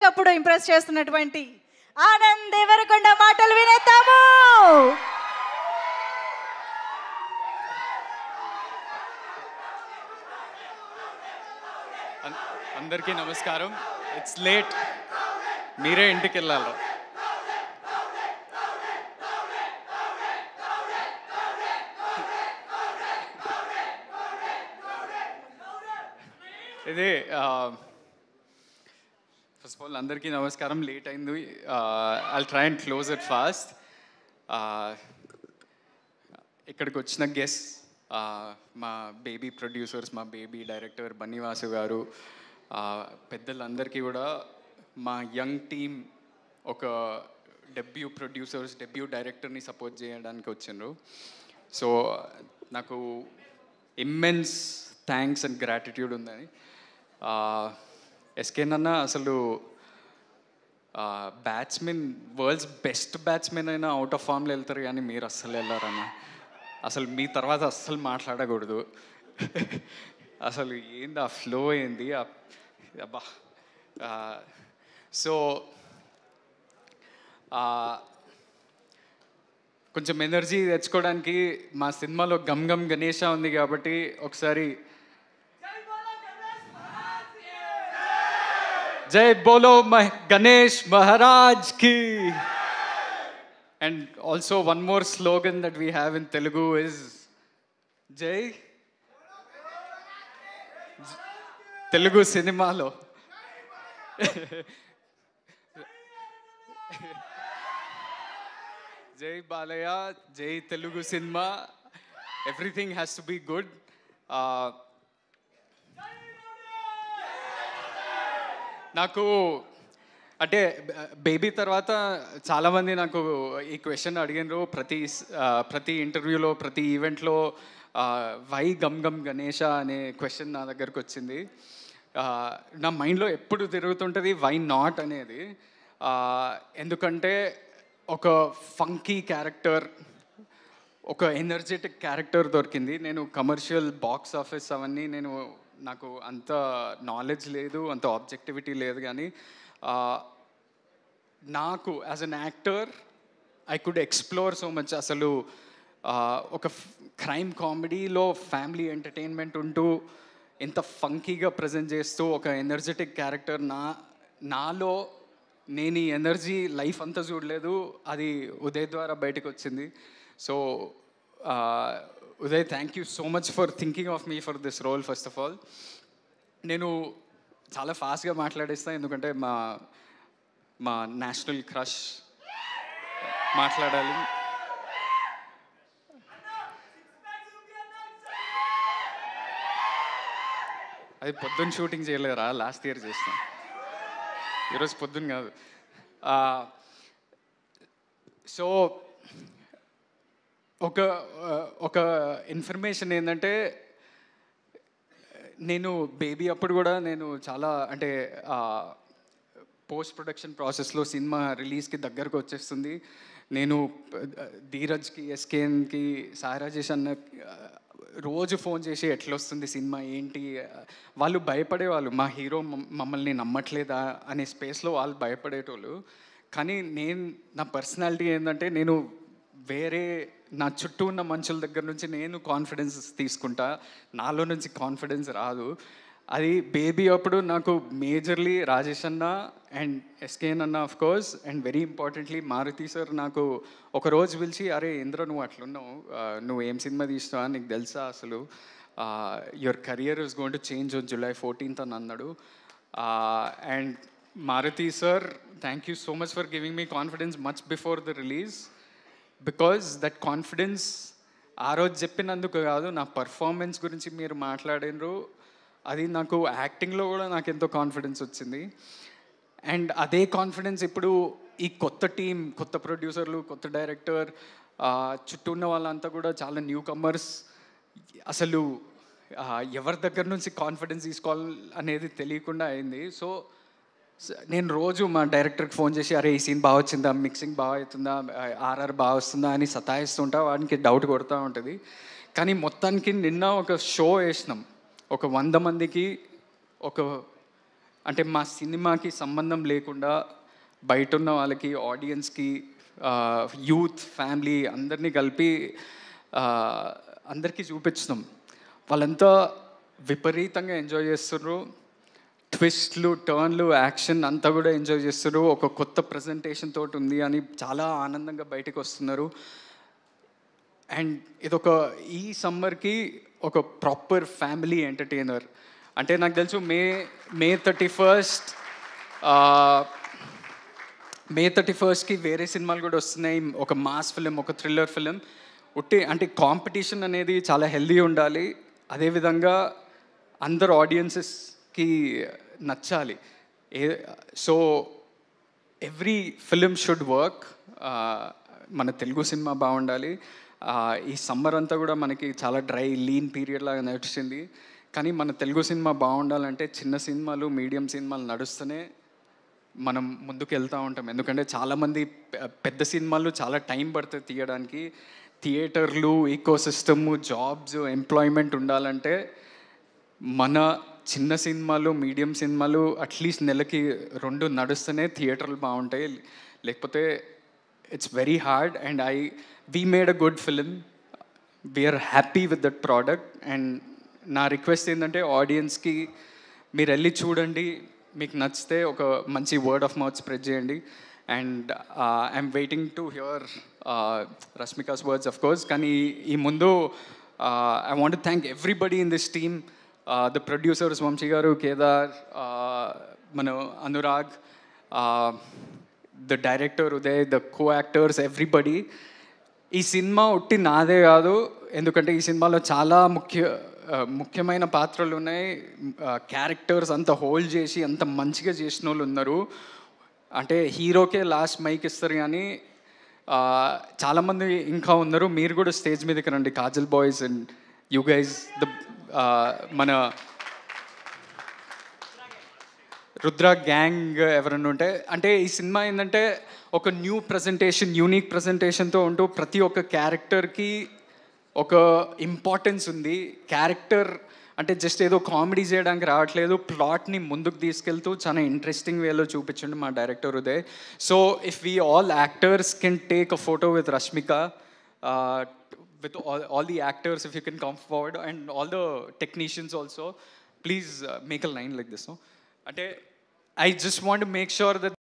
అప్పుడు ఇంప్రెస్ చేస్తున్నటువంటి ఆనంద్ దేవరకొండ మాటలు వినేద్దాము. అందరికీ నమస్కారం. ఇట్స్ లేట్, మీరే ఇంటికి వెళ్ళాలి. ఇదే ఫస్ట్ ఆఫ్ ఆల్ అందరికీ నమస్కారం. లేట్ అయింది. I'll try and close it fast. ఇక్కడికి వచ్చిన గెస్ట్, మా బేబీ ప్రొడ్యూసర్స్, మా బేబీ డైరెక్టర్ బన్నీవాసు గారు, పెద్దలందరికీ కూడా, మా యంగ్ టీమ్, ఒక డెబ్యూ ప్రొడ్యూసర్స్, డెబ్యూ డైరెక్టర్ని సపోర్ట్ చేయడానికి వచ్చిండ్రు. సో నాకు ఇమ్మెన్స్ థ్యాంక్స్ అండ్ గ్రాటిట్యూడ్ ఉందని. ఎస్కే అన్న అసలు బ్యాట్స్మెన్, వరల్డ్స్ బెస్ట్ బ్యాట్స్మెన్ అయినా అవుట్ ఆఫ్ ఫామ్లో వెళ్తారు, కానీ మీరు అస్సలు వెళ్ళారన్న. అసలు మీ తర్వాత అస్సలు మాట్లాడకూడదు. అసలు ఏంది ఆ ఫ్లో, ఏంది అబ్బా. సో కొంచెం ఎనర్జీ తెచ్చుకోవడానికి మా సినిమాలో గమ్ గమ్ గణేష ఉంది కాబట్టి ఒకసారి జై బోలో గణేష్ మహారాజ్ కి. And also one more slogan that we have in Telugu is Jai Telugu cinema lo Jai Balaya, Jai Telugu cinema, everything has to be good. నాకు అంటే బేబీ తర్వాత చాలామంది నాకు ఈ క్వశ్చన్ అడిగినారు. ప్రతి ఇంటర్వ్యూలో, ప్రతి ఈవెంట్లో వై గమ్ గమ్ గణేష అనే క్వశ్చన్ నా దగ్గరకు వచ్చింది. నా మైండ్లో ఎప్పుడు తిరుగుతుంటుంది వై నాట్ అనేది. ఎందుకంటే ఒక ఫంకీ క్యారెక్టర్, ఒక ఎనర్జెటిక్ క్యారెక్టర్ దొరికింది. నేను కమర్షియల్ బాక్స్ ఆఫీస్ అవన్నీ నాకు అంత నాలెడ్జ్ లేదు, అంత ఆబ్జెక్టివిటీ లేదు, కానీ నాకు as an actor I could explore so much. అసలు ఒక క్రైమ్ కామెడీలో ఫ్యామిలీ ఎంటర్టైన్మెంట్ ఉంటూ ఎంత ఫంకీగా ప్రజెంట్ చేస్తూ ఒక ఎనర్జెటిక్ క్యారెక్టర్ నాలో నేను ఈ ఎనర్జీ లైఫ్ అంతా చూడలేదు, అది ఉదయ్ ద్వారా బయటకు వచ్చింది. So Uday, thank you so much for thinking of me for this role. First of all నేను చాలా ఫాస్ట్గా మాట్లాడేస్తాను, ఎందుకంటే మా నేషనల్ క్రష్ మాట్లాడాలి. అది పొద్దున్న షూటింగ్ చేయలేరా, లాస్ట్ ఇయర్ చేస్తాం, ఈరోజు పొద్దున్న కాదు. సో ఒక ఇన్ఫర్మేషన్ ఏంటంటే, నేను బేబీ అప్పుడు కూడా నేను చాలా అంటే పోస్ట్ ప్రొడక్షన్ ప్రాసెస్లో సినిమా రిలీజ్కి దగ్గరకు వచ్చేస్తుంది. నేను ధీరజ్కి, ఎస్కేఎన్కి, సాయి రాజేష్ అన్న రోజు ఫోన్ చేసి ఎట్లా వస్తుంది సినిమా ఏంటి, వాళ్ళు భయపడేవాళ్ళు. మా హీరో మమ్మల్ని నమ్మట్లేదా అనే స్పేస్లో వాళ్ళు భయపడేటోళ్ళు. కానీ నా పర్సనాలిటీ ఏంటంటే, నేను వేరే నా చుట్టూ ఉన్న మనుషుల దగ్గర నుంచి నేను కాన్ఫిడెన్స్ తీసుకుంటా, నాలో నుంచి కాన్ఫిడెన్స్ రాదు. అది బేబీ అప్పుడు నాకు మేజర్లీ రాజేష్ అన్న అండ్ ఎస్కేఎన్ అన్న of course, and very importantly Maruthi sir నాకు ఒకరోజు పిలిచి, అరే ఇంద్ర నువ్వు అట్లున్నావు, నువ్వు ఏం సినిమా తీస్తావా, నీకు తెలుసా అసలు your career is going to change on July 14th అని అన్నాడు. And Maruthi sir, thank you so much for giving me confidence much before the release, because that confidence ఆ రోజు చెప్పినందుకు కాదు, నా పర్ఫార్మెన్స్ గురించి మీరు మాట్లాడినరు, అది నాకు యాక్టింగ్లో కూడా నాకు ఎంతో కాన్ఫిడెన్స్ వచ్చింది. అండ్ అదే కాన్ఫిడెన్స్ ఇప్పుడు ఈ కొత్త టీం, కొత్త ప్రొడ్యూసర్లు, కొత్త డైరెక్టర్, చుట్టూ ఉన్న వాళ్ళంతా కూడా చాలా న్యూ కమర్స్, అసలు ఎవరి దగ్గర నుంచి కాన్ఫిడెన్స్ తీసుకోవాలి అనేది తెలియకుండా అయింది. సో నేను రోజు మా డైరెక్టర్కి ఫోన్ చేసి, అరే ఈ సీన్ బాగా వచ్చిందా, మిక్సింగ్ బాగా అవుతుందా, ఆర్ఆర్ బాగా వస్తుందా అని సతాయిస్తుంటా, వాడికి డౌట్ కొడుతూ ఉంటుంది. కానీ మొత్తానికి నిన్న ఒక షో వేసినాం, ఒక 100 మందికి ఒక అంటే మా సినిమాకి సంబంధం లేకుండా బయట ఉన్న వాళ్ళకి, ఆడియన్స్కి, యూత్, ఫ్యామిలీ అందరినీ కలిపి అందరికీ చూపించుతాం. వాళ్ళంతా విపరీతంగా ఎంజాయ్ చేస్తున్నారు. ట్విస్ట్లు, టర్న్లు, యాక్షన్ అంతా కూడా ఎంజాయ్ చేస్తున్నారు. ఒక కొత్త ప్రజెంటేషన్ తోటి ఉంది అని చాలా ఆనందంగా బయటకు వస్తున్నారు. అండ్ ఇదొక ఈ సమ్మర్కి ఒక ప్రాపర్ ఫ్యామిలీ ఎంటర్టైనర్. అంటే నాకు తెలుసు మే 31st వేరే సినిమాలు కూడా వస్తున్నాయి. ఒక మాస్ ఫిలిం, ఒక థ్రిల్లర్ ఫిలిం. అంటే కాంపిటీషన్ అనేది చాలా హెల్దీ ఉండాలి. అదేవిధంగా అందరు ఆడియన్సెస్కి నచ్చాలి. So every film should work. మన తెలుగు సినిమా బాగుండాలి. ఈ సమ్మర్ అంతా కూడా మనకి చాలా డ్రై, లీన్ పీరియడ్ లాగా నడిచింది. కానీ మన తెలుగు సినిమా బాగుండాలంటే చిన్న సినిమాలు, మీడియం సినిమాలు నడుస్తూనే మనం ముందుకు వెళ్తూ ఉంటాం. ఎందుకంటే చాలామంది పెద్ద సినిమాలు చాలా టైం పడుతుంది తీయడానికి. థియేటర్లు, ఈకోసిస్టమ్, జాబ్స్, ఎంప్లాయ్మెంట్ ఉండాలంటే మన చిన్న సినిమాలు, మీడియం సినిమాలు అట్లీస్ట్ నెలకి 2 నడుస్తూనే థియేటర్లు బాగుంటాయి. లేకపోతే it's very hard. And we made a good film. We're happy with that product. And నా రిక్వెస్ట్ ఏంటంటే ఆడియన్స్కి మీరు వెళ్ళి చూడండి, మీకు నచ్చితే ఒక మంచి వర్డ్ ఆఫ్ మౌత్ స్ప్రెడ్ చేయండి. And I'm waiting to hear Rashmika's words of course. కానీ ఈ ముందు I want to thank everybody in this team. The producers Vamsi గారు, కేదార్, మన Anurag, the director Uday, the co actors, everybody. ఈ సినిమా ఒట్టి నాదే కాదు, ఎందుకంటే ఈ సినిమాలో చాలా ముఖ్యమైన పాత్రలు ఉన్నాయి. క్యారెక్టర్స్ అంత హోల్డ్ చేసి అంత మంచిగా చేసిన వాళ్ళు ఉన్నారు. అంటే హీరోకే లాస్ట్ మైక్ ఇస్తారు, కానీ చాలామంది ఇంకా ఉన్నారు. మీరు కూడా స్టేజ్ మీదకి రండి, Kajal boys and you guys, మన రుద్ర గ్యాంగ్ ఎవరన్నా ఉంటే. అంటే ఈ సినిమా ఏంటంటే ఒక న్యూ ప్రజెంటేషన్, యూనిక్ ప్రజెంటేషన్తో ఉంటూ ప్రతి ఒక్క క్యారెక్టర్కి ఒక ఇంపార్టెన్స్ ఉంది. క్యారెక్టర్ అంటే జస్ట్ ఏదో కామెడీ చేయడానికి రావట్లేదు, ప్లాట్ని ముందుకు తీసుకెళ్తూ చాలా ఇంట్రెస్టింగ్ వేలో చూపించండి మా director Uday. So if we all actors can take a photo with Rashmika, with all the actors, if you can come forward, and all the technicians also, please make a line like this. No? I just want to make sure that